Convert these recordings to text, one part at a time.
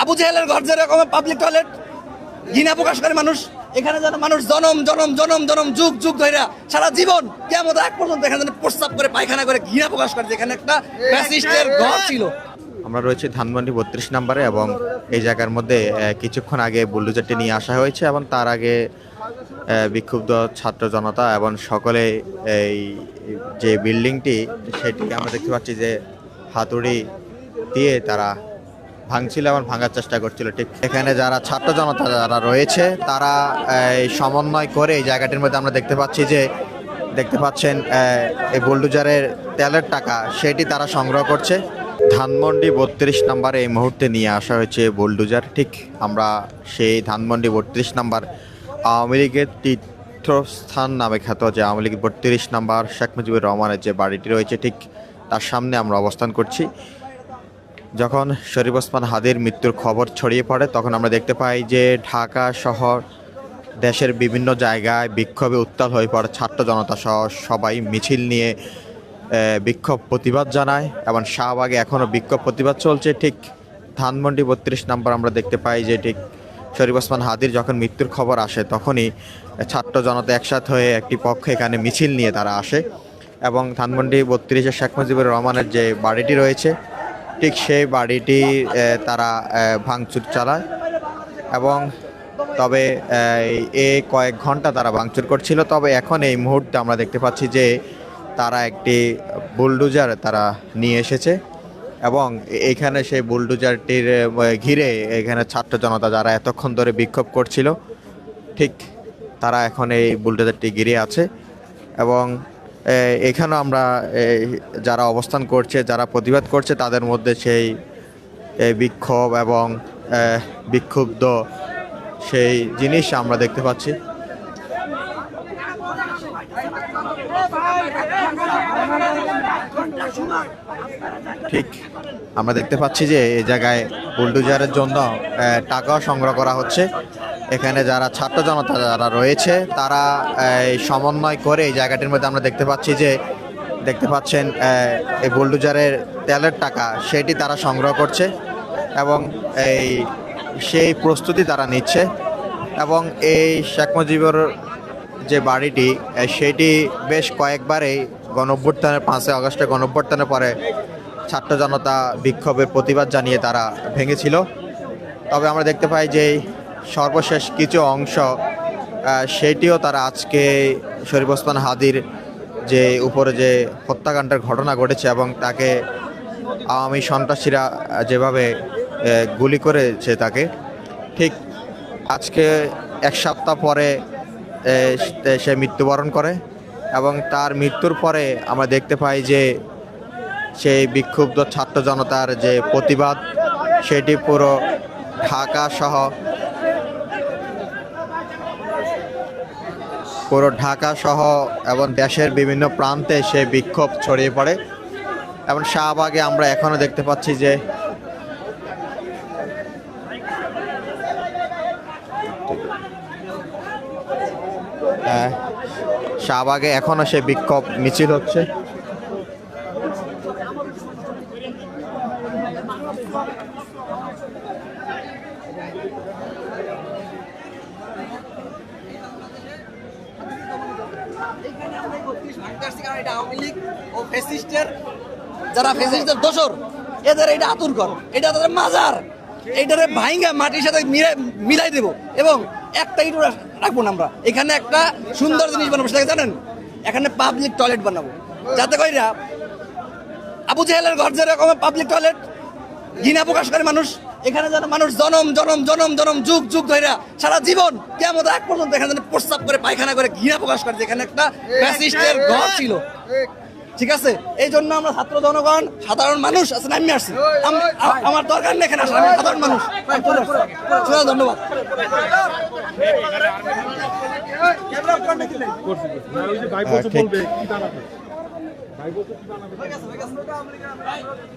আবু জাহেলের ঘর যেরকম পাবলিক টয়লেট ঘৃণা প্রকাশ করে মানুষ, এখানে যেন মানুষ জনম জনম জনম জনম যুগ যুগ ধরে সারা জীবন কিয়ামত আগ পর্যন্ত এখানে যেন প্রস্রাব করে পায়খানা করে ঘৃণা প্রকাশ করে, এখানে একটা ফ্যাসিস্টের ঘর ছিল। আমরা রয়েছি ধানমন্ডি 32 নম্বরে এবং এই জায়গার মধ্যে কিছুক্ষণ আগে বুলডোজারটি নিয়ে আসা হয়েছে এবং তার আগে বিক্ষুব্ধ ছাত্র জনতা এবং সকলে এই যে বিল্ডিংটি সেটিকে আমরা দেখতে পাচ্ছি যে হাতুড়ি দিয়ে তারা ভাঙছিল এবং ভাঙার চেষ্টা করছিল। ঠিক এখানে যারা ছাত্র জনতা যারা রয়েছে তারা সমন্বয় করে এই জায়গাটির মধ্যে আমরা দেখতে পাচ্ছি যে দেখতে পাচ্ছেন এই বুলডোজারের তেলের টাকা সেটি তারা সংগ্রহ করছে। ধানমন্ডি 32 নম্বরে এই মুহূর্তে নিয়ে আসা হয়েছে বুলডোজার। ঠিক আমরা সেই ধানমন্ডি 32 নম্বর আওয়ামী লীগের তীর্থস্থান নামে খ্যাত যে আওয়ামী লীগ 32 নম্বর শেখ মুজিবুর রহমানের যে বাড়িটি রয়েছে ঠিক তার সামনে আমরা অবস্থান করছি। যখন শরীফ ওসমান হাদির মৃত্যুর খবর ছড়িয়ে পড়ে তখন আমরা দেখতে পাই যে ঢাকা শহর দেশের বিভিন্ন জায়গায় বিক্ষোভে উত্তাল হয়ে পড়ে, ছাত্র জনতা সহ সবাই মিছিল নিয়ে বিক্ষোভ প্রতিবাদ জানায় এবং শাহবাগে এখনও বিক্ষোভ প্রতিবাদ চলছে। ঠিক ধানমন্ডি 32 নম্বর আমরা দেখতে পাই যে ঠিক শরীফ ওসমান হাদির যখন মৃত্যুর খবর আসে তখনই ছাত্র জনতা একসাথে হয়ে একটি পক্ষে এখানে মিছিল নিয়ে তারা আসে এবং ধানমন্ডি 32-এ শেখ মুজিবুর রহমানের যে বাড়িটি রয়েছে ঠিক সেই বাড়িটি তারা ভাঙচুর চালায় এবং তবে এই কয়েক ঘন্টা তারা ভাঙচুর করছিল। তবে এখন এই মুহূর্তে আমরা দেখতে পাচ্ছি যে তারা একটি বুলডোজার তারা নিয়ে এসেছে এবং এইখানে সেই বুলডোজারটির ঘিরে এখানে ছাত্র জনতা যারা এতক্ষণ ধরে বিক্ষোভ করছিল ঠিক তারা এখন এই বুলডোজারটি ঘিরে আছে এবং এখানেও আমরা যারা অবস্থান করছে যারা প্রতিবাদ করছে তাদের মধ্যে সেই বিক্ষোভ এবং বিক্ষুব্ধ সেই জিনিস আমরা দেখতে পাচ্ছি। ঠিক আমরা দেখতে পাচ্ছি যে এই জায়গায় বুলডোজারের জন্য টাকাও সংগ্রহ করা হচ্ছে। এখানে যারা ছাত্র জনতা যারা রয়েছে তারা সমন্বয় করে এই জায়গাটির মধ্যে আমরা দেখতে পাচ্ছি যে দেখতে পাচ্ছেন এই বুলডোজারের তেলের টাকা সেটি তারা সংগ্রহ করছে এবং সেই প্রস্তুতি তারা নিচ্ছে এবং এই শেখ মুজিবুর যে বাড়িটি সেটি বেশ কয়েকবারই গণঅভ্যুত্থানের 5 আগস্টের গণঅভ্যুত্থানের পরে ছাত্র জনতা বিক্ষোভের প্রতিবাদ জানিয়ে তারা ভেঙেছিল। তবে আমরা দেখতে পাই যে সর্বশেষ কিছু অংশ সেটিও তারা আজকে শরীফ ওসমান হাদির যে উপরে যে হত্যাকাণ্ডের ঘটনা ঘটেছে এবং তাকে আওয়ামী সন্ত্রাসীরা যেভাবে গুলি করেছে তাকে ঠিক আজকে এক সপ্তাহ পরে সে মৃত্যুবরণ করে এবং তার মৃত্যুর পরে আমরা দেখতে পাই যে সেই বিক্ষুব্ধ ছাত্র জনতার যে প্রতিবাদ সেটি পুরো ঢাকা সহ এবং দেশের বিভিন্ন প্রান্তে সেই বিক্ষোভ ছড়িয়ে পড়ে এবং শাহবাগে আমরা এখনো দেখতে পাচ্ছি যে শাহবাগে এখনো সেই বিক্ষোভ মিছিল হচ্ছে। যারা ফ্যাসিস্টের দোসর এদের এটা আতুর কর, এটা তাদের মাজার, এইটারে ভাইঙ্গা মাটির সাথে মিলাই দেব এবং একটা ইট রাখবো না আমরা। এখানে একটা সুন্দর জিনিস বানাবো, সেটাকে জানেন, এখানে পাবলিক টয়লেট বানাবো যাতে কইরা আবু জাহেলের ঘর যেরকম পাবলিক টয়লেট ঘৃণা প্রকাশ করে মানুষ, এখানে যেন মানুষ জনম জনম জনম জনম যুগ যুগ ধরে সারা জীবন কিয়ামত আগ পর্যন্ত এখানে যেন প্রস্রাব করে পায়খানা করে ঘৃণা প্রকাশ করে, এখানে একটা ফ্যাসিস্টের ঘর ছিল। ঠিক আছে, এই জন্য আমরা ছাত্র জনগণ সাধারণ মানুষ আছে নামি আসছি। আমার দরকার নেই এখানে আসলে, আমি সাধারণ মানুষ। ধন্যবাদ।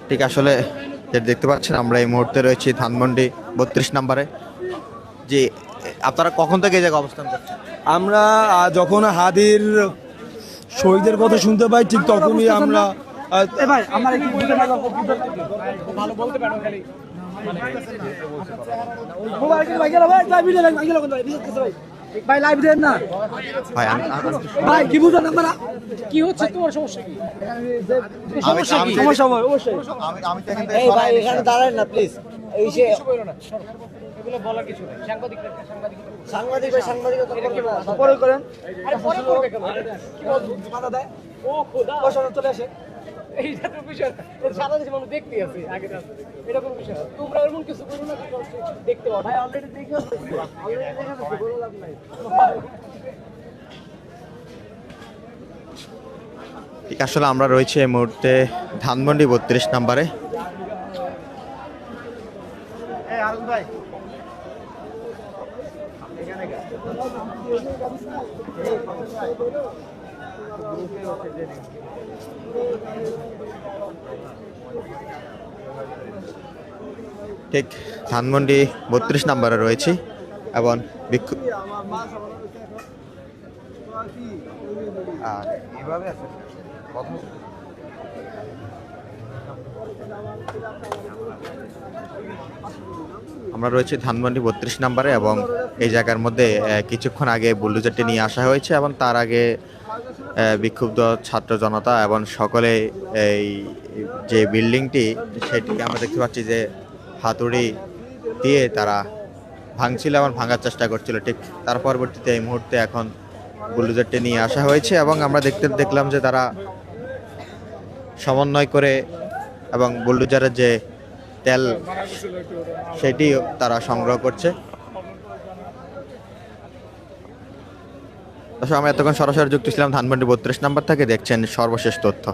ঠিক আসলে দেখতে পাচ্ছেন আমরা এই মুহূর্তে রয়েছি ধানমন্ডি 32 নম্বরে। যে আপনারা কখন থেকে এই জায়গায় অবস্থান করছেন? আমরা যখন হাদির শহীদের কথা শুনতে পাই ঠিক তখনই আমরা ভাই লাইভ দেন না ভাই ভাই কি বুঝার নাম্বার কি হচ্ছে তোমার সমস্যা কি? সমস্যা হবে অবশ্যই এই ভাই এখানে দাঁড়ান না প্লিজ। এই যে এগুলো বলার কিছু নেই। সাংবাদিক সাংবাদিক ভাই সাংবাদিকতা পরে করেন আরে পরে করবে কেন? কি বলবো? মাথা দেয় ও খোদা, বসানো চলে আসে এইটা তো বিষয় না। এটা সারা দেশে মানুষ দেখতে আছে আগে রাতে। এটা কোনো বিষয় না। তোমরা এমন কিছু করো না যেটা হচ্ছে দেখতে পাও। ভাই অলরেডি দেখে ঠিক আসলে আমরা রয়েছি এই মুহূর্তে ধানমন্ডি 32 নম্বরে। ঠিক ধানমন্ডি 32 নম্বরে রয়েছি এবং বিক্ষোভ আমরা রয়েছি ধানমন্ডি 32 নম্বরে এবং এই জায়গার মধ্যে কিছুক্ষণ আগে বুলডোজারটি নিয়ে আসা হয়েছে এবং তার আগে বিক্ষুব্ধ ছাত্র জনতা এবং সকলে এই যে বিল্ডিংটি সেটিকে আমরা দেখতে পাচ্ছি যে হাতুড়ি দিয়ে তারা ভাঙছিল এবং ভাঙার চেষ্টা করছিল। ঠিক তার পরবর্তীতে এই মুহূর্তে এখন বুলডোজারটি নিয়ে আসা হয়েছে এবং আমরা দেখলাম যে তারা সমন্বয় করে এবং বুলডোজারের যে তেল সেটি তারা সংগ্রহ করছে। দর্শক, আমরা এতক্ষণ সরাসরি যুক্ত ছিলাম ধানমন্ডি 32 নম্বর থেকে। দেখছেন সর্বশেষ তথ্য।